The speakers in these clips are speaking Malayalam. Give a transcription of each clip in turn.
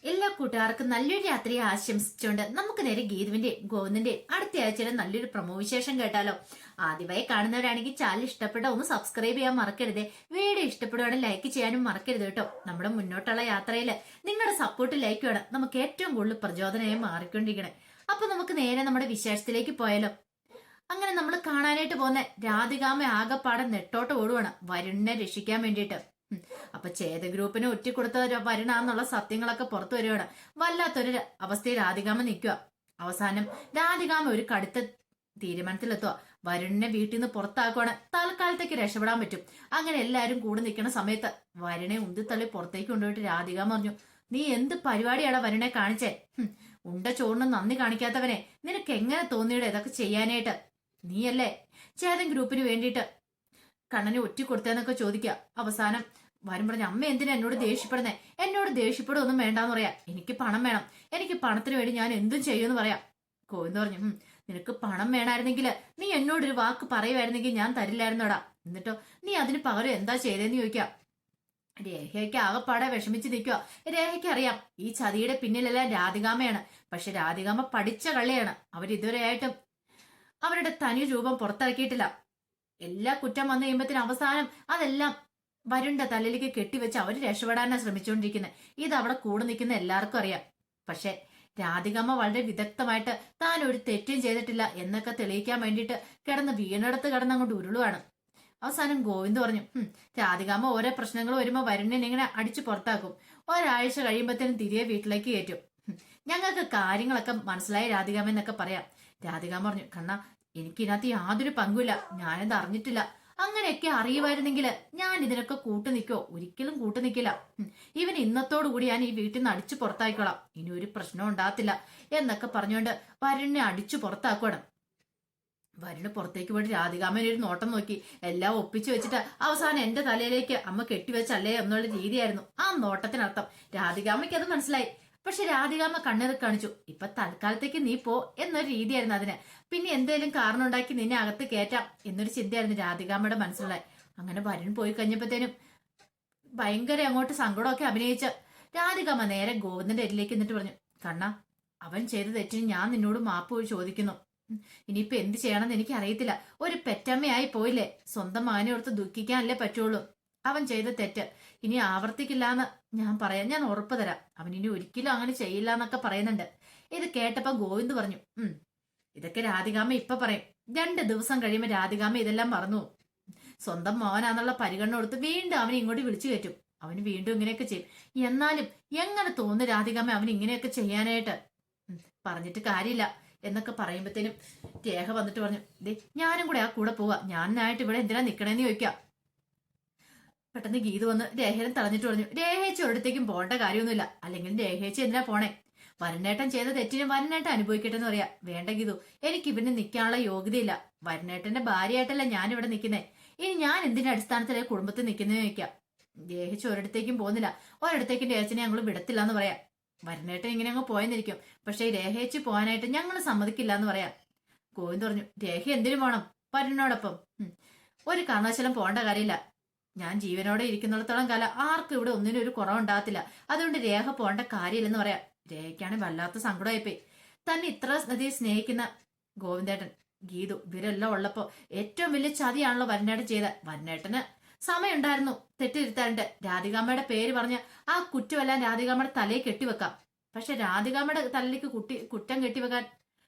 എല്ലാ കൂട്ടുകാർക്കും നല്ലൊരു യാത്രയെ ആശംസിച്ചുകൊണ്ട് നമുക്ക് നേരെ ഗീതുവിന്റെ ഗോവിന്ദന്റെ അടുത്ത ആഴ്ചയിലെ നല്ലൊരു പ്രമോ വിശേഷം കേട്ടാലോ. ആദ്യമായി കാണുന്നവരാണെങ്കിൽ ചാനൽ ഇഷ്ടപ്പെട്ട ഒന്ന് സബ്സ്ക്രൈബ് ചെയ്യാൻ മറക്കരുത്. വീഡിയോ ഇഷ്ടപ്പെടുവാണെങ്കിൽ ലൈക്ക് ചെയ്യാനും മറക്കരുത് കേട്ടോ. നമ്മുടെ മുന്നോട്ടുള്ള യാത്രയിൽ നിങ്ങളുടെ സപ്പോർട്ട് ലൈക്കുമാണ് നമുക്ക് ഏറ്റവും കൂടുതൽ പ്രചോദനമായി മാറിക്കൊണ്ടിരിക്കണേ. അപ്പൊ നമുക്ക് നേരെ നമ്മുടെ വിശേഷത്തിലേക്ക് പോയാലോ. അങ്ങനെ നമ്മൾ കാണാനായിട്ട് പോകുന്ന രാധികാമ്മ ആകെപ്പാടെ നെട്ടോട്ട് ഓടുവാണ് വരുണിനെ രക്ഷിക്കാൻ വേണ്ടിയിട്ട്. അപ്പൊ ചേത ഗ്രൂപ്പിന് ഒറ്റിക്കൊടുത്ത വരുണാന്നുള്ള സത്യങ്ങളൊക്കെ പുറത്തു വരികയാണ്. വല്ലാത്തൊരു അവസ്ഥയിൽ രാധികാമ്മ നിൽക്കുക. അവസാനം രാധികാമ്മ ഒരു കടുത്ത തീരുമാനത്തിലെത്തുക. വരുണിനെ വീട്ടിൽ നിന്ന് പുറത്താക്കുവാണ്. തൽക്കാലത്തേക്ക് രക്ഷപ്പെടാൻ പറ്റും. അങ്ങനെ എല്ലാരും കൂടെ നിൽക്കുന്ന സമയത്ത് വരുണെ ഉന്തിത്തള്ളി പുറത്തേക്ക് കൊണ്ടുപോയിട്ട് രാധികാമ്മ പറഞ്ഞു, നീ എന്ത് പരിപാടിയാടാ വരുണെ കാണിച്ചേ? ഉണ്ട ചോറിന് നന്ദി കാണിക്കാത്തവനെ നിനക്ക് എങ്ങനെ തോന്നിയുടെ ഇതൊക്കെ ചെയ്യാനായിട്ട്? നീയല്ലേ ചേതൻ ഗ്രൂപ്പിന് വേണ്ടിയിട്ട് കണ്ണനെ ഒറ്റിക്കൊടുത്തേന്നൊക്കെ ചോദിക്കുക. അവസാനം വരും പറഞ്ഞ, അമ്മ എന്തിനാ എന്നോട് ദേഷ്യപ്പെടുന്നേ? എന്നോട് ദേഷ്യപ്പെടുകയൊന്നും വേണ്ടാന്ന് പറയാം. എനിക്ക് പണം വേണം. എനിക്ക് പണത്തിന് വേണ്ടി ഞാൻ എന്തും ചെയ്യുമെന്ന് പറയാം. കോയെന്ന് പറഞ്ഞു, നിനക്ക് പണം വേണമായിരുന്നെങ്കിൽ നീ എന്നോടൊരു വാക്ക് പറയുമായിരുന്നെങ്കിൽ ഞാൻ തരില്ലായിരുന്നോടാ. എന്നിട്ടോ നീ അതിന് പകരം എന്താ ചെയ്തേന്ന് ചോദിക്കാം. രേഖയ്ക്ക് ആകെപ്പാടെ വിഷമിച്ച് നിൽക്കുക. രേഖയ്ക്ക് അറിയാം ഈ ചതിയുടെ പിന്നിലെല്ലാം രാധികാമ്മയാണ്. പക്ഷെ രാധികാമ്മ പഠിച്ച കള്ളിയാണ്. അവരിതുവരെയായിട്ടും അവരുടെ തനി രൂപം പുറത്തിറക്കിയിട്ടില്ല. എല്ലാ കുറ്റം വന്നു കഴിയുമ്പത്തിന് അവസാനം അതെല്ലാം വരുണ്ട തലയിലേക്ക് കെട്ടിവെച്ച് അവര് രക്ഷപ്പെടാനാണ് ശ്രമിച്ചുകൊണ്ടിരിക്കുന്നത്. ഇത് അവിടെ കൂടെ നിൽക്കുന്ന എല്ലാവർക്കും അറിയാം. പക്ഷെ രാധികാമ്മ വളരെ വിദഗ്ധമായിട്ട് താൻ ഒരു തെറ്റും ചെയ്തിട്ടില്ല എന്നൊക്കെ തെളിയിക്കാൻ വേണ്ടിയിട്ട് കിടന്ന് വീണിടത്ത് കിടന്ന് അങ്ങോട്ട് ഉരുളുവാണ്. അവസാനം ഗോവിന്ദ് പറഞ്ഞു, രാധികാമ്മ ഓരോ പ്രശ്നങ്ങൾ വരുമ്പോ വരുണിനെ ഇങ്ങനെ അടിച്ചു പുറത്താക്കും. ഒരാഴ്ച കഴിയുമ്പോഴത്തേനും തിരികെ വീട്ടിലേക്ക് കയറ്റും. ഞങ്ങൾക്ക് കാര്യങ്ങളൊക്കെ മനസ്സിലായി രാധികാമ്മ എന്നൊക്കെ പറയാം. രാധികാമ്മ പറഞ്ഞു, കണ്ണ എനിക്കിതിനകത്ത് യാതൊരു പങ്കുമില്ല. ഞാനിത് അറിഞ്ഞിട്ടില്ല. അങ്ങനെയൊക്കെ അറിയുമായിരുന്നെങ്കിൽ ഞാൻ ഇതിനൊക്കെ കൂട്ടു നിൽക്കോ? ഒരിക്കലും കൂട്ടു നിൽക്കില്ല. ഇവൻ ഇന്നത്തോടു കൂടി ഞാൻ ഈ വീട്ടിൽ നിന്ന് അടിച്ചു പുറത്തായിക്കോളാം. ഇനി ഒരു പ്രശ്നവും ഉണ്ടാകത്തില്ല എന്നൊക്കെ പറഞ്ഞുകൊണ്ട് വരുണിനെ അടിച്ചു പുറത്താക്കണം. വരുണ് പുറത്തേക്ക് പോയിട്ട് രാധികാമ്മനെ ഒരു നോട്ടം നോക്കി എല്ലാം ഒപ്പിച്ചു വെച്ചിട്ട് അവസാനം എന്റെ തലയിലേക്ക് അമ്മ കെട്ടിവെച്ചല്ലേ എന്നുള്ള രീതിയായിരുന്നു ആ നോട്ടത്തിനർത്ഥം. രാധികാമ്മയ്ക്ക് അത് മനസ്സിലായി. പക്ഷെ രാധികാമ്മ കണ്ണത് കാണിച്ചു. ഇപ്പൊ തൽക്കാലത്തേക്ക് നീ പോ എന്നൊരു രീതിയായിരുന്നു അതിന്. പിന്നെ എന്തേലും കാരണം ഉണ്ടാക്കി നിന്നെ അകത്ത് കയറ്റാം എന്നൊരു ചിന്തയായിരുന്നു രാധികാമ്മയുടെ മനസ്സിലായി. അങ്ങനെ വരുൺ പോയി കഴിഞ്ഞപ്പോഴത്തേനും ഭയങ്കര അങ്ങോട്ട് സങ്കടമൊക്കെ അഭിനയിച്ച് രാധികാമ്മ നേരെ ഗോവിന്ദന്റെ അരിലേക്ക് എന്നിട്ട് പറഞ്ഞു, കണ്ണ അവൻ ചെയ്ത തെറ്റിന് ഞാൻ നിന്നോട് മാപ്പ് ചോദിക്കുന്നു. ഇനിയിപ്പൊ എന്ത് ചെയ്യണമെന്ന് എനിക്ക് അറിയത്തില്ല. ഒരു പെറ്റമ്മയായി പോയില്ലേ, സ്വന്തം മകനെ ഓർത്ത് ദുഃഖിക്കാനല്ലേ പറ്റുള്ളൂ. അവൻ ചെയ്ത തെറ്റ് ഇനി ആവർത്തിക്കില്ലാന്ന് ഞാൻ പറയാം. ഞാൻ ഉറപ്പ് തരാം. അവൻ ഇനി ഒരിക്കലും അങ്ങനെ ചെയ്യില്ല എന്നൊക്കെ പറയുന്നുണ്ട്. ഇത് കേട്ടപ്പോ ഗോവിന്ദ് പറഞ്ഞു, ഇതൊക്കെ രാധികാമ്മ ഇപ്പൊ പറയും. 2 ദിവസം കഴിയുമ്പോ രാധികാമ്മ ഇതെല്ലാം മറന്നു. സ്വന്തം മോനാന്നുള്ള പരിഗണന കൊടുത്ത് വീണ്ടും അവനെ ഇങ്ങോട്ട് വിളിച്ചു കയറ്റും. അവന് വീണ്ടും ഇങ്ങനെയൊക്കെ ചെയ്യും. എന്നാലും എങ്ങനെ തോന്നുന്നു രാധികാമ്മ അവൻ ഇങ്ങനെയൊക്കെ ചെയ്യാനായിട്ട്? പറഞ്ഞിട്ട് കാര്യമില്ല എന്നൊക്കെ പറയുമ്പോഴത്തേനും രേഖ വന്നിട്ട് പറഞ്ഞു, ഞാനും കൂടെ ആ കൂടെ പോവാ. ഞാനായിട്ട് ഇവിടെ എന്തിനാ നിക്കണേന്ന് ചോദിക്കാം. പെട്ടെന്ന് ഗീത വന്ന് രേഖയും തളഞ്ഞിട്ട് പറഞ്ഞു, രേഖേച്ചി ഒരിടത്തേക്കും പോകേണ്ട കാര്യമൊന്നുമില്ല. അല്ലെങ്കിൽ രേഖേച്ചി എന്തിനാ പോണേ? വരുണേട്ടൻ ചെയ്ത തെറ്റിന് വരുണേട്ടൻ അനുഭവിക്കട്ടെ എന്ന് പറയാ. വേണ്ട ഗീതു, എനിക്ക് ഇവന് നിൽക്കാനുള്ള യോഗ്യതയില്ല. വരുണേട്ടന്റെ ഭാര്യയായിട്ടല്ല ഞാൻ ഇവിടെ നിൽക്കുന്നേ. ഇനി ഞാൻ എന്തിന്റെ അടിസ്ഥാനത്തിലെ കുടുംബത്തിൽ നിൽക്കുന്നതെന്ന് ചോദിക്കാം. രേഖേച്ചി ഒരിടത്തേക്കും പോകുന്നില്ല. ഒരിടത്തേക്കും രേഖച്ചിനെ ഞങ്ങൾ വിടത്തില്ല എന്ന് പറയാം. വരുണേട്ടൻ ഇങ്ങനെ അങ്ങ് പോയെന്നിരിക്കും. പക്ഷെ രേഖേച്ചി പോകാനായിട്ട് ഞങ്ങൾ സമ്മതിക്കില്ല എന്ന് പറയാം. ഗോവിന്ദ് പറഞ്ഞു, രേഖ എന്തിനു പോണം? വരുണിനോടൊപ്പം ഒരു കാരണവശാലും പോകേണ്ട കാര്യമില്ല. ഞാൻ ജീവനോടെ ഇരിക്കുന്നിടത്തോളം കാലം ആർക്കും ഇവിടെ ഒന്നിനും ഒരു കുറവുണ്ടാകത്തില്ല. അതുകൊണ്ട് രേഖ പോകേണ്ട കാര്യമില്ലെന്ന് പറയാം. രേഖയ്ക്കാണ് വല്ലാത്ത സങ്കടമായിപ്പോയി. തന്നെ ഇത്ര നദിയെ സ്നേഹിക്കുന്ന ഗോവിന്ദേട്ടൻ, ഗീതു ഇവരെല്ലാം ഉള്ളപ്പോ ഏറ്റവും വലിയ ചതിയാണല്ലോ വരുണേട്ടൻ ചെയ്ത. വരുണേട്ടന് സമയമുണ്ടായിരുന്നു തെറ്റിരുത്താറുണ്ട്. രാധികാമ്മയുടെ പേര് പറഞ്ഞ് ആ കുറ്റമെല്ലാം രാധികാമ്മയുടെ തലയിൽ കെട്ടിവെക്കാം. പക്ഷെ രാധികാമ്മയുടെ തലയിലേക്ക് കുറ്റം കെട്ടിവെക്കാൻ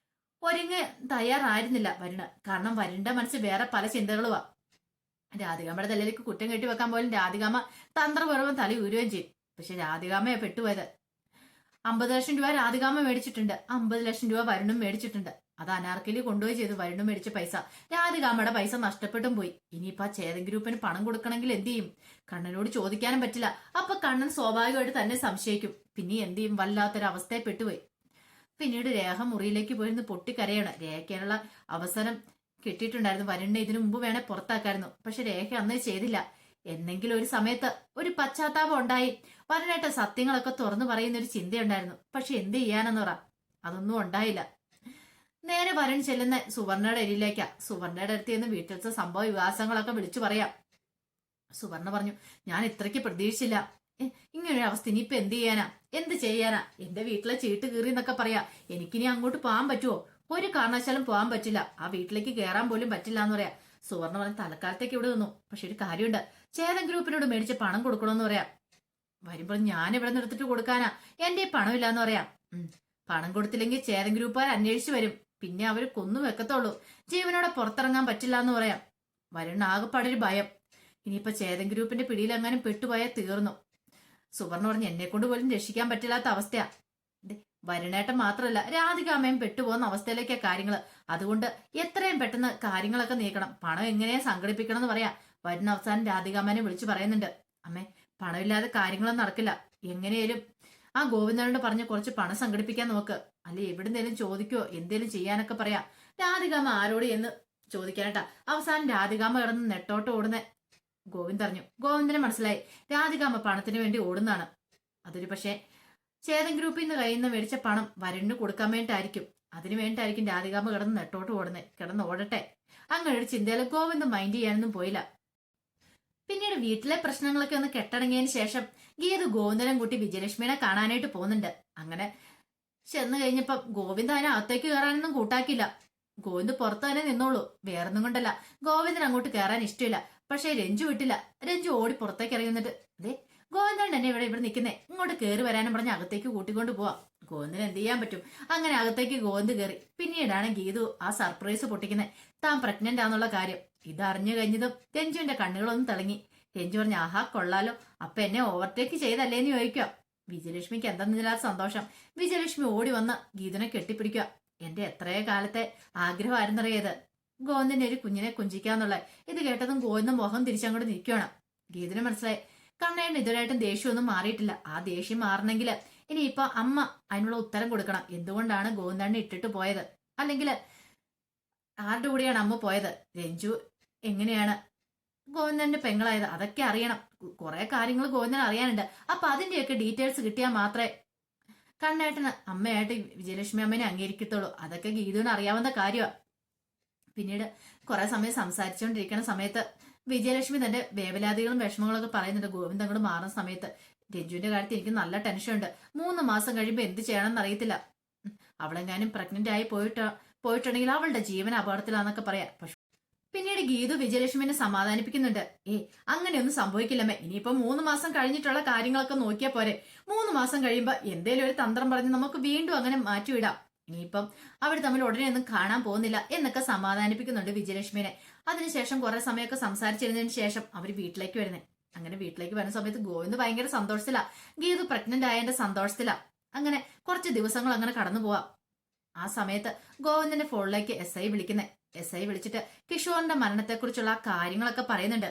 ഒരുങ്ങ് തയ്യാറായിരുന്നില്ല വരുണ്. കാരണം വരുണിന്റെ മനസ്സിൽ വേറെ പല ചിന്തകളുവാ. രാധികാമ്മയുടെ തലയിലേക്ക് കുറ്റം കെട്ടി വെക്കാൻ പോലും രാധികാമ്മ തന്ത്രപൂർവ്വം തല ഉരുകയും ചെയ്യും. പക്ഷെ രാധികാമ്മയെ പെട്ടുപോയത്. 50 ലക്ഷം രൂപ രാധികാമ്മ മേടിച്ചിട്ടുണ്ട്. 50 ലക്ഷം രൂപ വരുണും മേടിച്ചിട്ടുണ്ട്. അത് അനാർക്കലി കൊണ്ടുപോയി ചെയ്തു. വരുണും മേടിച്ച പൈസ രാധികാമ്മയുടെ പൈസ നഷ്ടപ്പെട്ടും പോയി. ഇനിയിപ്പോ ആ ചേതൻ ഗ്രൂപ്പിന് പണം കൊടുക്കണമെങ്കിൽ എന്ത് ചെയ്യും? കണ്ണനോട് ചോദിക്കാനും പറ്റില്ല. അപ്പൊ കണ്ണൻ സ്വാഭാവികമായിട്ട് തന്നെ സംശയിക്കും. പിന്നെ എന്ത് ചെയ്യും? വല്ലാത്തൊരവസ്ഥയെ പെട്ടുപോയി. പിന്നീട് രേഖ മുറിയിലേക്ക് പോയിരുന്ന് പൊട്ടിക്കരയാണ്. രേഖയ്ക്കാനുള്ള അവസരം കിട്ടിയിട്ടുണ്ടായിരുന്നു. വരുണിനെ ഇതിനു മുമ്പ് വേണേ പുറത്താക്കായിരുന്നു. പക്ഷെ രേഖ അന്ന് ചെയ്തില്ല. എന്നെങ്കിലും ഒരു സമയത്ത് ഒരു പശ്ചാത്താപം ഉണ്ടായി വരുണേട്ട സത്യങ്ങളൊക്കെ തുറന്നു പറയുന്ന ഒരു ചിന്തയുണ്ടായിരുന്നു. പക്ഷെ എന്ത് ചെയ്യാനെന്ന് പറ, അതൊന്നും ഉണ്ടായില്ല. നേരെ വരുൺ ചെല്ലുന്ന സുവർണയുടെ അരിയിലേക്കാ. സുവർണയുടെ അടുത്ത് നിന്ന് വീട്ടിലത്തെ സംഭവ വികാസങ്ങളൊക്കെ വിളിച്ചു പറയാം. സുവർണ പറഞ്ഞു, ഞാൻ ഇത്രയ്ക്ക് പ്രതീക്ഷിച്ചില്ല. ഇങ്ങനൊരു അവസ്ഥ ഇനിയിപ്പൊ എന്ത് ചെയ്യാനാ, എന്ത് ചെയ്യാനാ? എന്റെ വീട്ടിലെ ചീട്ട് കീറി എന്നൊക്കെ പറയാ. എനിക്കിനി അങ്ങോട്ട് പോകാൻ പറ്റുമോ? ഒരു കാരണവശാലും പോകാൻ പറ്റില്ല. ആ വീട്ടിലേക്ക് കയറാൻ പോലും പറ്റില്ല എന്ന് പറയാ. സുവർണ പറഞ്ഞ തലക്കാലത്തേക്ക് ഇവിടെ നിന്നു. പക്ഷെ ഒരു കാര്യമുണ്ട്, ചേതൻ ഗ്രൂപ്പിനോട് മേടിച്ച് പണം കൊടുക്കണമെന്ന് പറയാം. വരുമ്പോൾ ഞാൻ ഇവിടെ നിന്ന് എടുത്തിട്ട് കൊടുക്കാനാ, എന്റെ പണമില്ല എന്ന് പറയാം. പണം കൊടുത്തില്ലെങ്കിൽ ചേതൻ ഗ്രൂപ്പുകാർ അന്വേഷിച്ചു വരും. പിന്നെ അവര് കൊന്നു വെക്കത്തുള്ളൂ. ജീവനോടെ പുറത്തിറങ്ങാൻ പറ്റില്ല എന്ന് പറയാം. വരുണ ആകെപ്പാടൊരു ഭയം. ഇനിയിപ്പൊ ചേതൻ ഗ്രൂപ്പിന്റെ പിടിയിലെങ്ങാനും പെട്ടുപോയാൽ തീർന്നു. സുവർണ പറഞ്ഞ് എന്നെ കൊണ്ട് പോലും രക്ഷിക്കാൻ പറ്റില്ലാത്ത അവസ്ഥയാ. വരുണേട്ടൻ മാത്രമല്ല, രാധികാമ്മയും പെട്ടുപോകുന്ന അവസ്ഥയിലേക്കാ കാര്യങ്ങള്. അതുകൊണ്ട് എത്രയും പെട്ടെന്ന് കാര്യങ്ങളൊക്കെ നീക്കണം. പണം എങ്ങനെയാ സംഘടിപ്പിക്കണം എന്ന് പറയാ. വരുണ അവസാനം രാധികാമ്മനെ വിളിച്ചു പറയുന്നുണ്ട്, അമ്മേ പണമില്ലാതെ കാര്യങ്ങളൊന്നും നടക്കില്ല. എങ്ങനെയാലും ആ ഗോവിന്ദനോട് പറഞ്ഞ് കുറച്ച് പണം സംഘടിപ്പിക്കാൻ നോക്ക്. അല്ലെ എവിടുന്നേലും ചോദിക്കോ എന്തേലും ചെയ്യാനൊക്കെ പറയാ. രാധികാമ്മ ആരോട് എന്ന് ചോദിക്കാനട്ടാ അവസാനം രാധികാമ്മ കിടന്ന് നെട്ടോട്ട് ഓടുന്ന ഗോവിന്ദ് അറിഞ്ഞു. ഗോവിന്ദന് മനസ്സിലായി രാധികാമ്മ പണത്തിന് വേണ്ടി ഓടുന്നതാണ്. അതൊരു പക്ഷേ ചേതൻ ഗ്രൂപ്പിൽ നിന്ന് കയ്യിൽ നിന്ന് മേടിച്ച പണം വരുണിന് കൊടുക്കാൻ വേണ്ടിയിട്ടായിരിക്കും. അതിനു വേണ്ടിയിട്ടായിരിക്കും രാധികാമ്മ കിടന്ന് നെട്ടോട്ട് ഓടുന്നത്. കിടന്ന് ഓടട്ടെ. അങ്ങനെ ഒരു ചിന്തയിൽ ഗോവിന്ദ് മൈൻഡ് ചെയ്യാനൊന്നും പോയില്ല. പിന്നീട് വീട്ടിലെ പ്രശ്നങ്ങളൊക്കെ ഒന്ന് കെട്ടടങ്ങിയതിന് ശേഷം ഗീതു ഗോവിന്ദനും കൂട്ടി വിജയലക്ഷ്മിനെ കാണാനായിട്ട് പോകുന്നുണ്ട്. അങ്ങനെ ചെന്ന് കഴിഞ്ഞപ്പോ ഗോവിന്ദ് അതിനകത്തേക്ക് കയറാനൊന്നും കൂട്ടാക്കില്ല. ഗോവിന്ദ് പുറത്ത് തന്നെ നിന്നോളൂ. വേറൊന്നും കൊണ്ടല്ല, ഗോവിന്ദൻ അങ്ങോട്ട് കയറാൻ ഇഷ്ടമില്ല. പക്ഷെ രഞ്ജു വിട്ടില്ല. രഞ്ജു ഓടി പുറത്തേക്ക് ഇറങ്ങുന്നിട്ട്, അതെ ഗോവിന്ദൻ തന്നെ ഇവിടെ നിൽക്കുന്നേ, ഇങ്ങോട്ട് കയറി വരാനും പറഞ്ഞ് അകത്തേക്ക് കൂട്ടിക്കൊണ്ട് പോവാം. ഗോവിന്ദന് എന്ത് ചെയ്യാൻ പറ്റും? അങ്ങനെ അകത്തേക്ക് ഗോവിന്ദ് കയറി. പിന്നീടാണ് ഗീതു ആ സർപ്രൈസ് പൊട്ടിക്കുന്നത്, താൻ പ്രഗ്നന്റ് ആണെന്നുള്ള കാര്യം. ഇതറിഞ്ഞു കഴിഞ്ഞതും രഞ്ജുവിന്റെ കണ്ണുകളൊന്നും തിളങ്ങി. രഞ്ജു പറഞ്ഞു, ആഹാ കൊള്ളാലോ, അപ്പൊ എന്നെ ഓവർടേക്ക് ചെയ്തല്ലേന്ന് ചോദിക്കാം. വിജയലക്ഷ്മിക്ക് എന്തെന്നില്ലാത്ത സന്തോഷം. വിജയലക്ഷ്മി ഓടി വന്ന് ഗീതുനെ കെട്ടിപ്പിടിക്കുക. എന്റെ എത്രയോ കാലത്തെ ആഗ്രഹമായിരുന്നറിയത്, ഗോവിന്ദന്റെ ഒരു കുഞ്ഞിനെ കുഞ്ചിക്കാന്നുള്ള. ഇത് കേട്ടതും ഗോവിന്ദൻ മുഖം തിരിച്ചങ്ങോട്ട് നിൽക്കുകയാണ്. ഗീതിന് മനസ്സിലായി കണ്ണേട്ടൻ ഇതുവരായിട്ടും ദേഷ്യമൊന്നും മാറിയിട്ടില്ല. ആ ദേഷ്യം മാറണമെങ്കിൽ ഇനിയിപ്പൊ അമ്മ അതിനുള്ള ഉത്തരം കൊടുക്കണം. എന്തുകൊണ്ടാണ് ഗോവിന്ദനെ ഇട്ടിട്ട് പോയത്? അല്ലെങ്കിൽ ആരുടെ കൂടെയാണ് അമ്മ പോയത്? രഞ്ജു എങ്ങനെയാണ് ഗോവിന്ദന്റെ പെങ്ങളായത്? അതൊക്കെ അറിയണം. കുറെ കാര്യങ്ങൾ ഗോവിന്ദൻ അറിയാനുണ്ട്. അപ്പൊ അതിന്റെയൊക്കെ ഡീറ്റെയിൽസ് കിട്ടിയാൽ മാത്രമേ കണ്ണേട്ടന് അമ്മയായിട്ട് വിജയലക്ഷ്മി അമ്മേനെ അംഗീകരിക്കത്തുള്ളൂ. അതൊക്കെ ഗീതുവിന് അറിയാവുന്ന കാര്യമാണ്. പിന്നീട് കുറെ സമയം സംസാരിച്ചുകൊണ്ടിരിക്കുന്ന സമയത്ത് വിജയലക്ഷ്മി തന്റെ വേവലാതികളും വിഷമങ്ങളൊക്കെ പറയുന്നുണ്ട്. ഗോവിന്ദൻ അങ്ങോട്ട് മാറുന്ന സമയത്ത് രഞ്ജുവിന്റെ കാര്യത്തിൽ എനിക്ക് നല്ല ടെൻഷനുണ്ട്. 3 മാസം കഴിയുമ്പോൾ എന്ത് ചെയ്യണമെന്ന് അറിയത്തില്ല. അവളെങ്ങാനും പ്രഗ്നന്റ് ആയി പോയിട്ടുണ്ടെങ്കിൽ അവളുടെ ജീവൻ അപകടത്തിലാന്നൊക്കെ പറയാം. പക്ഷെ പിന്നീട് ഗീതു വിജയലക്ഷ്മിനെ സമാധാനിപ്പിക്കുന്നുണ്ട്. അങ്ങനെയൊന്നും സംഭവിക്കില്ലമ്മേ. ഇനിയിപ്പോ 3 മാസം കഴിഞ്ഞിട്ടുള്ള കാര്യങ്ങളൊക്കെ നോക്കിയാൽ പോരെ. 3 മാസം കഴിയുമ്പോ എന്തേലും ഒരു തന്ത്രം പറഞ്ഞ് നമുക്ക് വീണ്ടും അങ്ങനെ മാറ്റിവിടാം. ഇനിയിപ്പം അവർ തമ്മിൽ ഉടനെ ഒന്നും കാണാൻ പോകുന്നില്ല എന്നൊക്കെ സമാധാനിപ്പിക്കുന്നുണ്ട് വിജയലക്ഷ്മിനെ. അതിനുശേഷം കുറെ സമയമൊക്കെ സംസാരിച്ചിരുന്നതിന് ശേഷം അവർ വീട്ടിലേക്ക് വരുന്നത്. അങ്ങനെ വീട്ടിലേക്ക് വരുന്ന സമയത്ത് ഗോവിന്ദ് ഭയങ്കര സന്തോഷത്തിലാ. ഗീതു പ്രഗ്നന്റ് ആയതിന്റെ സന്തോഷത്തിലാ. അങ്ങനെ കുറച്ച് ദിവസങ്ങൾ അങ്ങനെ കടന്നു പോവാം. ആ സമയത്ത് ഗോവിന്ദന്റെ ഫോണിലേക്ക് SI വിളിക്കുന്നത്. SI വിളിച്ചിട്ട് കിഷോറിന്റെ മരണത്തെക്കുറിച്ചുള്ള കാര്യങ്ങളൊക്കെ പറയുന്നുണ്ട്.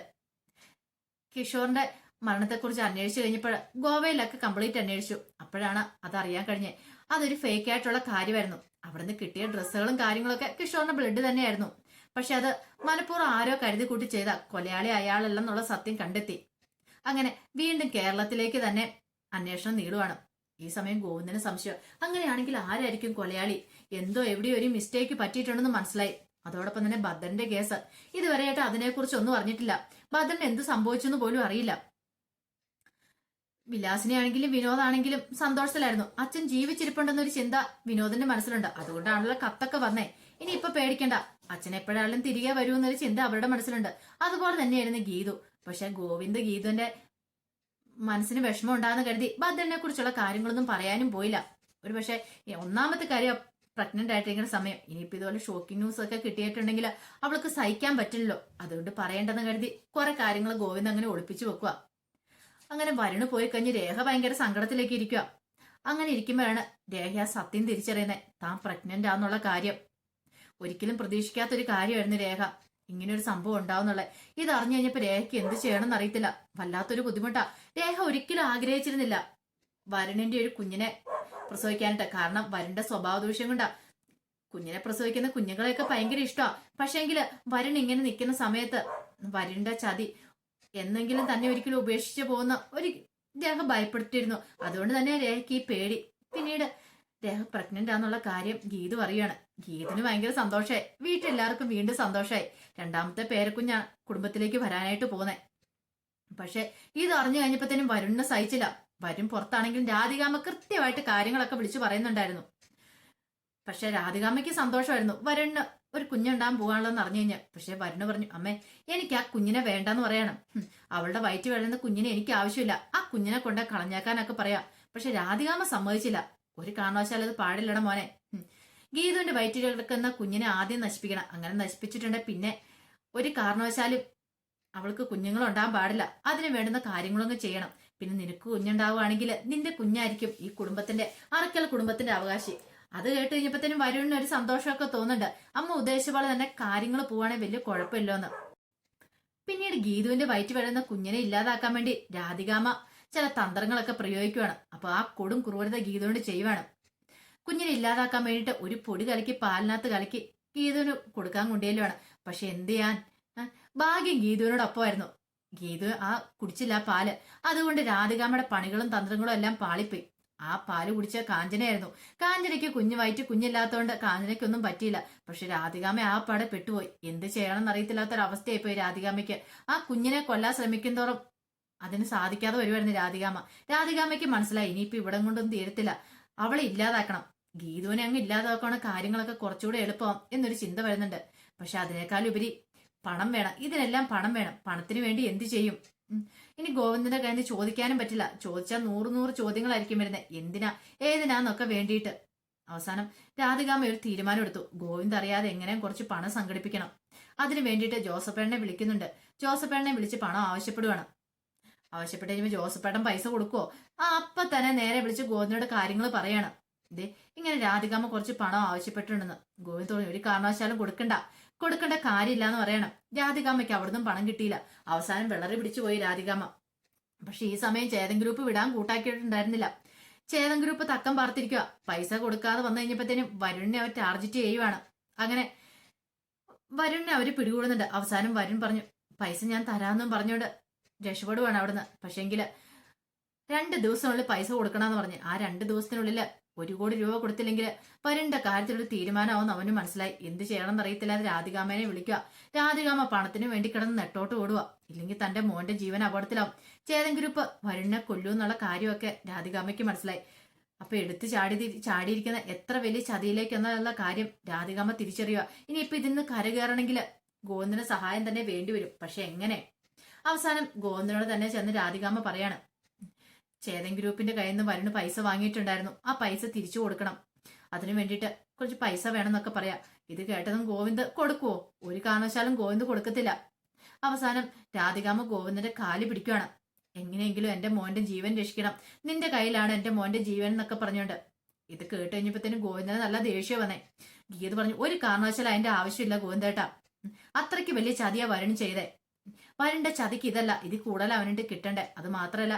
കിഷോറിന്റെ മരണത്തെക്കുറിച്ച് അന്വേഷിച്ചു കഴിഞ്ഞപ്പോൾ ഗോവയിലൊക്കെ കംപ്ലീറ്റ് അന്വേഷിച്ചു. അപ്പോഴാണ് അതറിയാൻ കഴിഞ്ഞത് അതൊരു ഫേക്ക് ആയിട്ടുള്ള കാര്യമായിരുന്നു. അവിടുന്ന് കിട്ടിയ ഡ്രസ്സുകളും കാര്യങ്ങളൊക്കെ കിഷോറിന്റെ ബ്ലഡ് തന്നെയായിരുന്നു. പക്ഷെ അത് മനഃപൂർവ്വം ആരോ കരുതി കൂട്ടി ചെയ്ത കൊലയാളി അയാളല്ലെന്നുള്ള സത്യം കണ്ടെത്തി. അങ്ങനെ വീണ്ടും കേരളത്തിലേക്ക് തന്നെ അന്വേഷണം നീളുവാണ്. ഈ സമയം ഗോവിന്ദന് സംശയം, അങ്ങനെയാണെങ്കിൽ ആരായിരിക്കും കൊലയാളി? എന്തോ എവിടെയോ ഒരു മിസ്റ്റേക്ക് പറ്റിയിട്ടുണ്ടെന്ന് മനസ്സിലായി. അതോടൊപ്പം തന്നെ ഭദ്രന്റെ കേസ് ഇതുവരെയായിട്ട് അതിനെക്കുറിച്ച് ഒന്നും അറിഞ്ഞിട്ടില്ല. ഭദ്രന് എന്ത് സംഭവിച്ചെന്ന് പോലും അറിയില്ല. വിലാസിനെ ആണെങ്കിലും വിനോദാണെങ്കിലും സന്തോഷത്തിലായിരുന്നു. അച്ഛൻ ജീവിച്ചിരിപ്പുണ്ടെന്നൊരു ചിന്ത വിനോദിന്റെ മനസ്സിലുണ്ട്. അതുകൊണ്ടാണല്ലോ കത്തൊക്കെ വന്നേ. ഇനി ഇപ്പൊ പേടിക്കണ്ട, അച്ഛൻ എപ്പോഴാണെങ്കിലും തിരികെ വരുമെന്നൊരു ചിന്ത അവരുടെ മനസ്സിലുണ്ട്. അതുപോലെ തന്നെയായിരുന്നു ഗീതു. പക്ഷെ ഗോവിന്ദ് ഗീതുവിന്റെ മനസ്സിന് വിഷമം ഉണ്ടാകുന്ന കരുതി ഭദ്രനെ കുറിച്ചുള്ള കാര്യങ്ങളൊന്നും പറയാനും പോയില്ല. ഒരു പക്ഷെ ഒന്നാമത്തെ കാര്യം പ്രഗ്നന്റ് ആയിട്ടിരിക്കുന്ന സമയം. ഇനിയിപ്പോ ഇതുപോലെ ഷോക്കിംഗ് ന്യൂസ് ഒക്കെ കിട്ടിയിട്ടുണ്ടെങ്കിൽ അവൾക്ക് സഹിക്കാൻ പറ്റില്ലല്ലോ. അതുകൊണ്ട് പറയേണ്ടെന്ന് കരുതി കുറെ കാര്യങ്ങൾ ഗോവിന്ദ് അങ്ങനെ ഒളിപ്പിച്ചു വെക്കുക. അങ്ങനെ വരുണ് പോയി കഴിഞ്ഞ് രേഖ ഭയങ്കര സങ്കടത്തിലേക്ക് ഇരിക്കുക. അങ്ങനെ ഇരിക്കുമ്പോഴാണ് രേഖ ആ സത്യം തിരിച്ചറിയുന്നത്, താൻ പ്രഗ്നന്റ് ആന്നുള്ള കാര്യം. ഒരിക്കലും പ്രതീക്ഷിക്കാത്തൊരു കാര്യമായിരുന്നു രേഖ ഇങ്ങനെ ഒരു സംഭവം ഉണ്ടാവുന്നുള്ള. ഇത് അറിഞ്ഞു കഴിഞ്ഞപ്പോ രേഖയ്ക്ക് എന്ത് ചെയ്യണമെന്ന് അറിയത്തില്ല. വല്ലാത്തൊരു ബുദ്ധിമുട്ടാ. രേഖ ഒരിക്കലും ആഗ്രഹിച്ചിരുന്നില്ല വരുണിന്റെ ഒരു കുഞ്ഞിനെ പ്രസവിക്കാനായിട്ട്. കാരണം വരുണിന്റെ സ്വഭാവ ദൂഷ്യം കൊണ്ടാ. കുഞ്ഞിനെ പ്രസവിക്കുന്ന കുഞ്ഞുങ്ങളെയൊക്കെ ഭയങ്കര ഇഷ്ടമാണ്. പക്ഷേങ്കില് വരുൺ ഇങ്ങനെ നിൽക്കുന്ന സമയത്ത് വരുണിന്റെ ചതി എന്നെങ്കിലും തന്നെ ഒരിക്കലും ഉപേക്ഷിച്ചു പോകുന്ന ഒരു രേഖ ഭയപ്പെട്ടിരുന്നു. അതുകൊണ്ട് തന്നെ രേഖയ്ക്ക് ഈ പേടി. പിന്നീട് രേഖ പ്രഗ്നന്റ് ആന്നുള്ള കാര്യം ഗീതു അറിയാണ്. ഗീതിന് ഭയങ്കര സന്തോഷമായി. വീട്ടിലെല്ലാവർക്കും വീണ്ടും സന്തോഷമായി. 2ാമത്തെ പേരക്കുഞ്ഞാ കുടുംബത്തിലേക്ക് വരാനായിട്ട് പോകുന്നത്. പക്ഷെ ഇത് അറിഞ്ഞു കഴിഞ്ഞപ്പോഴത്തേനും വരുണിനെ സഹിച്ചില്ല. വരും പുറത്താണെങ്കിലും രാധികാമ്മ കൃത്യമായിട്ട് കാര്യങ്ങളൊക്കെ വിളിച്ചു പറയുന്നുണ്ടായിരുന്നു. പക്ഷെ രാധികാമ്മയ്ക്ക് സന്തോഷമായിരുന്നു വരുണിന് ഒരു കുഞ്ഞുണ്ടാകാൻ പോകാനുള്ളതെന്ന് എന്ന് അറിഞ്ഞു കഴിഞ്ഞാൽ. പക്ഷെ വരുണ് പറഞ്ഞു, അമ്മേ എനിക്ക് ആ കുഞ്ഞിനെ വേണ്ടെന്ന് പറയണം. അവളുടെ വയറ്റ് വളരുന്ന കുഞ്ഞിനെ എനിക്ക് ആവശ്യമില്ല, ആ കുഞ്ഞിനെ കൊണ്ട് കളഞ്ഞേക്കാനൊക്കെ പറയാം. പക്ഷെ രാധികാമ്മ സമ്മതിച്ചില്ല. ഒരു കാരണവശാലും അത് പാടില്ലട മോനെ. ഗീതുവിന്റെ വയറ്റിൽ കിടക്കുന്ന കുഞ്ഞിനെ ആദ്യം നശിപ്പിക്കണം. അങ്ങനെ നശിപ്പിച്ചിട്ടുണ്ടെങ്കിൽ പിന്നെ ഒരു കാരണവശാലും അവൾക്ക് കുഞ്ഞുങ്ങളുണ്ടാകാൻ പാടില്ല. അതിന് വേണ്ടുന്ന കാര്യങ്ങളൊന്നും ചെയ്യണം. പിന്നെ നിനക്ക് കുഞ്ഞുണ്ടാവുകയാണെങ്കിൽ നിന്റെ കുഞ്ഞായിരിക്കും ഈ കുടുംബത്തിന്റെ അറക്കൽ കുടുംബത്തിന്റെ അവകാശി. അത് കേട്ട് കഴിഞ്ഞപ്പോഴത്തേനും വരുണിന് ഒരു സന്തോഷമൊക്കെ തോന്നുന്നുണ്ട്. അമ്മ ഉദ്ദേശിച്ച പോലെ തന്നെ കാര്യങ്ങൾ പോവാണെങ്കിൽ വലിയ കുഴപ്പമില്ലോന്ന്. പിന്നീട് ഗീതുവിന്റെ വയറ്റ് വരുന്ന കുഞ്ഞിനെ ഇല്ലാതാക്കാൻ വേണ്ടി രാധികാമ്മ ചില തന്ത്രങ്ങളൊക്കെ പ്രയോഗിക്കുവാണ്. അപ്പൊ ആ കൊടും ക്രൂരത ഗീതുവിനോട് ചെയ്യുവാണ്. കുഞ്ഞിനെ ഇല്ലാതാക്കാൻ വേണ്ടിയിട്ട് ഒരു പൊടി കലക്കി പാലിനകത്ത് കലക്കി ഗീതുവിന് കൊടുക്കാൻ കൊണ്ടുപോയില്ലുവാണ്. പക്ഷെ എന്ത് ചെയ്യാൻ, ഭാഗ്യം ഗീതുവിനോടൊപ്പമായിരുന്നു. ഗീതു ആ കുടിച്ചില്ല ആ പാല്. അതുകൊണ്ട് രാധികാമ്മയുടെ പണികളും തന്ത്രങ്ങളും എല്ലാം പാളിപ്പോയി. ആ പാല് കുടിച്ച കാഞ്ചനയായിരുന്നു. കാഞ്ചനയ്ക്ക് കുഞ്ഞു വയറ്റ് കുഞ്ഞില്ലാത്തതുകൊണ്ട് കാഞ്ചനയ്ക്കൊന്നും പറ്റിയില്ല. പക്ഷെ രാധികാമ്മ ആ പാടെ പെട്ടുപോയി. എന്ത് ചെയ്യണമെന്ന് അറിയത്തില്ലാത്തൊരവസ്ഥയായിപ്പോയി രാധികാമ്മയ്ക്ക്. ആ കുഞ്ഞിനെ കൊല്ലാൻ ശ്രമിക്കും തോറും അതിന് സാധിക്കാതെ വരുമായിരുന്നു രാധികാമ്മ. രാധികാമ്മയ്ക്ക് മനസ്സിലായി ഇനിയിപ്പോ ഇവിടം കൊണ്ടൊന്നും തീരത്തില്ല, അവളെ ഇല്ലാതാക്കണം. ഗീതുവിനെ അങ്ങ് ഇല്ലാതാക്കണ കാര്യങ്ങളൊക്കെ കുറച്ചുകൂടെ എളുപ്പം എന്നൊരു ചിന്ത വരുന്നുണ്ട്. പക്ഷെ അതിനേക്കാളുപരി പണം വേണം, ഇതിനെല്ലാം പണം വേണം. പണത്തിന് വേണ്ടി എന്ത് ചെയ്യും? ഇനി ഗോവിന്ദന്റെ കയ്യിൽ നിന്ന് ചോദിക്കാനും പറ്റില്ല. ചോദിച്ചാൽ 100 ചോദ്യങ്ങളായിരിക്കും വരുന്നത്. എന്തിനാ ഏതിനാന്നൊക്കെ വേണ്ടിയിട്ട്. അവസാനം രാധികാമ്മ ഒരു തീരുമാനം എടുത്തു. ഗോവിന്ദ് അറിയാതെ എങ്ങനെയും കുറച്ച് പണം സംഘടിപ്പിക്കണം. അതിന് വേണ്ടിയിട്ട് ജോസഫേട്ടനെ വിളിക്കുന്നുണ്ട്. ജോസഫേട്ടനെ വിളിച്ച് പണം ആവശ്യപ്പെടുവാണ്. ആവശ്യപ്പെട്ട് കഴിയുമ്പോൾ ജോസഫേട്ടൻ പൈസ കൊടുക്കുവോ? അപ്പൊ തന്നെ നേരെ വിളിച്ച് ഗോവിന്ദനോട് കാര്യങ്ങൾ പറയാണ്. ഇതേ ഇങ്ങനെ രാധികാമ്മ കുറച്ച് പണം ആവശ്യപ്പെട്ടിട്ടുണ്ടെന്ന്. ഗോവിന്ദ് തോന്നി ഒരു കാരണവശാലും കൊടുക്കേണ്ട കാര്യമില്ല എന്ന് പറയണം. രാധികാമ്മയ്ക്ക് അവിടുന്ന് പണം കിട്ടിയില്ല. അവസാനം വെള്ളറി പിടിച്ചു പോയി രാധികാമ്മ. പക്ഷെ ഈ സമയം ചേതൻ ഗ്രൂപ്പ് വിടാൻ കൂട്ടാക്കിയിട്ടുണ്ടായിരുന്നില്ല. ചേതൻ ഗ്രൂപ്പ് തക്കം പാർത്തിരിക്കുക. പൈസ കൊടുക്കാതെ വന്നു കഴിഞ്ഞപ്പോഴത്തേനും വരുണിനെ അവർ ടാർഗറ്റ് ചെയ്യുവാണ്. അങ്ങനെ വരുണിനെ അവര് പിടികൂടുന്നുണ്ട്. അവസാനം വരുൺ പറഞ്ഞു, പൈസ ഞാൻ തരാമെന്നും പറഞ്ഞുകൊണ്ട് രക്ഷപ്പെടുവാണ് അവിടുന്ന്. പക്ഷെങ്കില് 2 ദിവസത്തിനുള്ളിൽ പൈസ കൊടുക്കണമെന്ന് പറഞ്ഞ് ആ 2 ദിവസത്തിനുള്ളിൽ 1 കോടി രൂപ കൊടുത്തില്ലെങ്കിൽ വരുണിന്റെ കാര്യത്തിലൊരു തീരുമാനമാവുമെന്ന് അവന് മനസ്സിലായി. എന്ത് ചെയ്യണമെന്ന് അറിയത്തില്ലാതെ രാധികാമ്മനെ വിളിക്കുക. രാധികാമ്മ പണത്തിന് വേണ്ടി കിടന്ന് നെട്ടോട്ട് ഓടുക. ഇല്ലെങ്കിൽ തന്റെ മോന്റെ ജീവൻ അപകടത്തിലാവും. ചേതൻ ഗ്രൂപ്പ് വരുണിനെ കൊല്ലൂ എന്നുള്ള കാര്യമൊക്കെ രാധികാമ്മയ്ക്ക് മനസ്സിലായി. അപ്പൊ എടുത്ത് ചാടിയിരിക്കുന്ന എത്ര വലിയ ചതിയിലേക്ക് എന്നുള്ള കാര്യം രാധികാമ്മ തിരിച്ചറിയുക. ഇനിയിപ്പൊ ഇതിന്ന് കരകയറണമെങ്കിൽ ഗോവിന്ദന്റെ സഹായം തന്നെ വേണ്ടിവരും. പക്ഷെ എങ്ങനെ? അവസാനം ഗോവിന്ദനോട് തന്നെ ചെന്ന് രാധികാമ്മ പറയാണ്, ചേതൻ ഗ്രൂപ്പിന്റെ കയ്യിൽ നിന്ന് വരുണ് പൈസ വാങ്ങിയിട്ടുണ്ടായിരുന്നു. ആ പൈസ തിരിച്ചു കൊടുക്കണം. അതിനു വേണ്ടിയിട്ട് കുറച്ച് പൈസ വേണമെന്നൊക്കെ പറയാം. ഇത് കേട്ടതും ഗോവിന്ദ് കൊടുക്കുവോ? ഒരു കാരണവശാലും ഗോവിന്ദ് കൊടുക്കത്തില്ല. അവസാനം രാധികാമ്മ ഗോവിന്ദന്റെ കാല് പിടിക്കുകയാണ്. എങ്ങനെയെങ്കിലും എന്റെ മോന്റെ ജീവൻ രക്ഷിക്കണം, നിന്റെ കയ്യിലാണ് എന്റെ മോന്റെ ജീവൻ എന്നൊക്കെ പറഞ്ഞുകൊണ്ട്. ഇത് കേട്ട് കഴിഞ്ഞപ്പോഴത്തേനും ഗോവിന്ദന് നല്ല ദേഷ്യം വന്നേ. ഗീത് പറഞ്ഞു, ഒരു കാരണവശാലും അതിന്റെ ആവശ്യമില്ല ഗോവിന്ദേട്ടാ. അത്രയ്ക്ക് വലിയ ചതിയാ വരുൺ ചെയ്തേ. വരുണിന്റെ ചതിക്ക് ഇതല്ല, ഇത് കൂടുതൽ അവനിട്ട് കിട്ടണ്ടേ. അത് മാത്രല്ല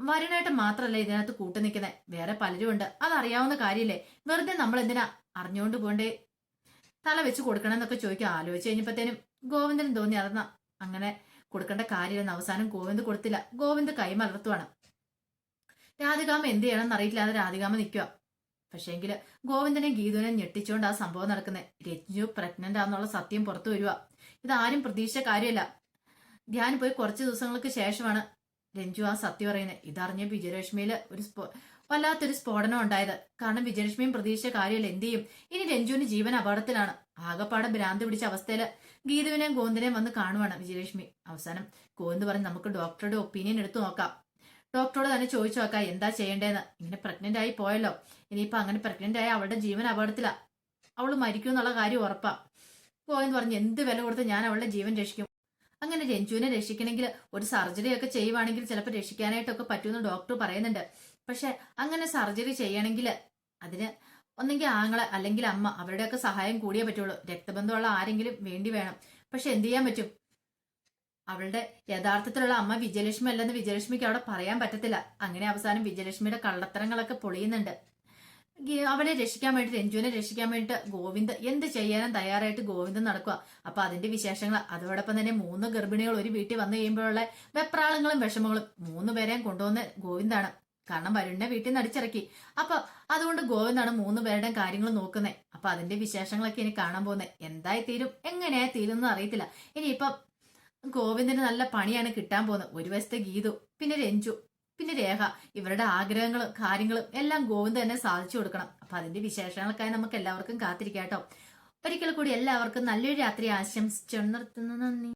വരുണായിട്ട് മാത്രല്ല ഇതിനകത്ത് കൂട്ടു നിൽക്കുന്നത്, വേറെ പലരും ഉണ്ട്. അതറിയാവുന്ന കാര്യമില്ലേ? വെറുതെ നമ്മൾ എന്തിനാ അറിഞ്ഞുകൊണ്ട് പോണ്ടേ തല വെച്ച് കൊടുക്കണമെന്നൊക്കെ ചോദിക്കുക. ആലോചിച്ച് കഴിഞ്ഞപ്പോഴത്തേനും ഗോവിന്ദനും തോന്നി അതെന്നാ അങ്ങനെ കൊടുക്കേണ്ട കാര്യമില്ലെന്ന്. അവസാനം ഗോവിന്ദ് കൊടുത്തില്ല. ഗോവിന്ദ് കൈമലർത്തുവാണ്. രാധികാമ്മ എന്ത് ചെയ്യണമെന്ന് അറിയില്ലാതെ രാധികാമ്മ നിൽക്കുക. പക്ഷേങ്കില് ഗോവിന്ദനെയും ഗീതുവിനെയും ഞെട്ടിച്ചുകൊണ്ട് ആ സംഭവം നടക്കുന്നത്. രഞ്ജു പ്രഗ്നന്റ് ആണെന്നുള്ള സത്യം പുറത്തു വരിക. ഇതാരും പ്രതീക്ഷിച്ച കാര്യമല്ല. ധ്യാൻ പോയി കുറച്ച് ദിവസങ്ങൾക്ക് ശേഷമാണ് രഞ്ജു ആ സത്യം പറയുന്നത്. ഇതറിഞ്ഞ വിജയലക്ഷ്മിയിൽ വല്ലാത്തൊരു സ്ഫോടനം ഉണ്ടായത്. കാരണം വിജയലക്ഷ്മിയും പ്രതീക്ഷിച്ച കാര്യമല്ല. എന്ത് ചെയ്യും? ഇനി രഞ്ജുവിന് ജീവൻ അപകടത്തിലാണ്. ആകപ്പാടെ ഭ്രാന്ത് പിടിച്ച അവസ്ഥയില് ഗീതുവിനെയും ഗോവിന്ദനെയും വന്ന് കാണുവാണ് വിജയലക്ഷ്മി. അവസാനം ഗോവിന്ദ് പറഞ്ഞ്, നമുക്ക് ഡോക്ടറുടെ ഒപ്പീനിയൻ എടുത്തു നോക്കാം, ഡോക്ടറോട് തന്നെ ചോദിച്ചു നോക്കാം എന്താ ചെയ്യേണ്ടതെന്ന്. ഇങ്ങനെ പ്രഗ്നന്റ് ആയി പോയല്ലോ, ഇനിയിപ്പൊ അങ്ങനെ പ്രഗ്നന്റ് ആയ അവളുടെ ജീവൻ അപകടത്തിലാ, അവള് മരിക്കും എന്നുള്ള കാര്യം ഉറപ്പാ. ഗോവിന്ദ് പറഞ്ഞു, എന്ത് വില കൊടുത്ത് ഞാൻ അവളുടെ ജീവൻ രക്ഷിക്കും. അങ്ങനെ രഞ്ജുവിനെ രക്ഷിക്കണമെങ്കിൽ ഒരു സർജറി ഒക്കെ ചെയ്യുവാണെങ്കിൽ ചിലപ്പോൾ രക്ഷിക്കാനായിട്ടൊക്കെ പറ്റുമെന്ന് ഡോക്ടർ പറയുന്നുണ്ട്. പക്ഷെ അങ്ങനെ സർജറി ചെയ്യണമെങ്കിൽ അതിന് ഒന്നെങ്കിൽ ആങ്ങളെ അല്ലെങ്കിൽ അമ്മ അവരുടെയൊക്കെ സഹായം കൂടിയേ പറ്റുള്ളൂ. രക്തബന്ധമുള്ള ആരെങ്കിലും വേണ്ടി വേണം. പക്ഷെ എന്ത് ചെയ്യാൻ പറ്റും? അവളുടെ യഥാർത്ഥത്തിലുള്ള അമ്മ വിജയലക്ഷ്മി അല്ലെന്ന് വിജയലക്ഷ്മിക്ക് അവിടെ പറയാൻ പറ്റത്തില്ല. അങ്ങനെ അവസാനം വിജയലക്ഷ്മിയുടെ കള്ളത്തരങ്ങളൊക്കെ പൊളിയുന്നുണ്ട്. അവളെ രക്ഷിക്കാൻ വേണ്ടി, രഞ്ജുവിനെ രക്ഷിക്കാൻ വേണ്ടിട്ട് ഗോവിന്ദ് എന്ത് ചെയ്യാനും തയ്യാറായിട്ട് ഗോവിന്ദ് നടക്കുക. അപ്പൊ അതിന്റെ വിശേഷങ്ങൾ, അതോടൊപ്പം തന്നെ 3 ഗർഭിണികൾ ഒരു വീട്ടിൽ വന്നു കഴിയുമ്പോഴുള്ള വെപ്രാളങ്ങളും വിഷമങ്ങളും 3 പേരെയും കൊണ്ടുവന്ന് ഗോവിന്ദാണ്. കാരണം വരുണിനെ വീട്ടിൽ നിന്ന് അടിച്ചിറക്കി. അപ്പൊ അതുകൊണ്ട് ഗോവിന്ദാണ് 3 പേരുടെയും കാര്യങ്ങൾ നോക്കുന്നത്. അപ്പൊ അതിന്റെ വിശേഷങ്ങളൊക്കെ ഇനി കാണാൻ പോകുന്നത്. എന്തായി തീരും, എങ്ങനെയായി തീരും എന്ന് അറിയത്തില്ല. ഇനിയിപ്പം ഗോവിന്ദന് നല്ല പണിയാണ് കിട്ടാൻ പോകുന്നത്. ഒരു വശത്തെ ഗീതു, പിന്നെ രഞ്ജു, പിന്നെ രേഖ, ഇവരുടെ ആഗ്രഹങ്ങളും കാര്യങ്ങളും എല്ലാം ഗോവിന്ദ് തന്നെ സാധിച്ചു കൊടുക്കണം. അപ്പൊ അതിന്റെ വിശേഷങ്ങൾക്കായി നമുക്ക് എല്ലാവർക്കും കാത്തിരിക്കാം കേട്ടോ. ഒരിക്കൽ കൂടി എല്ലാവർക്കും നല്ലൊരു രാത്രി ആശംസിച്ചു നിർത്തുന്നു. നന്ദി.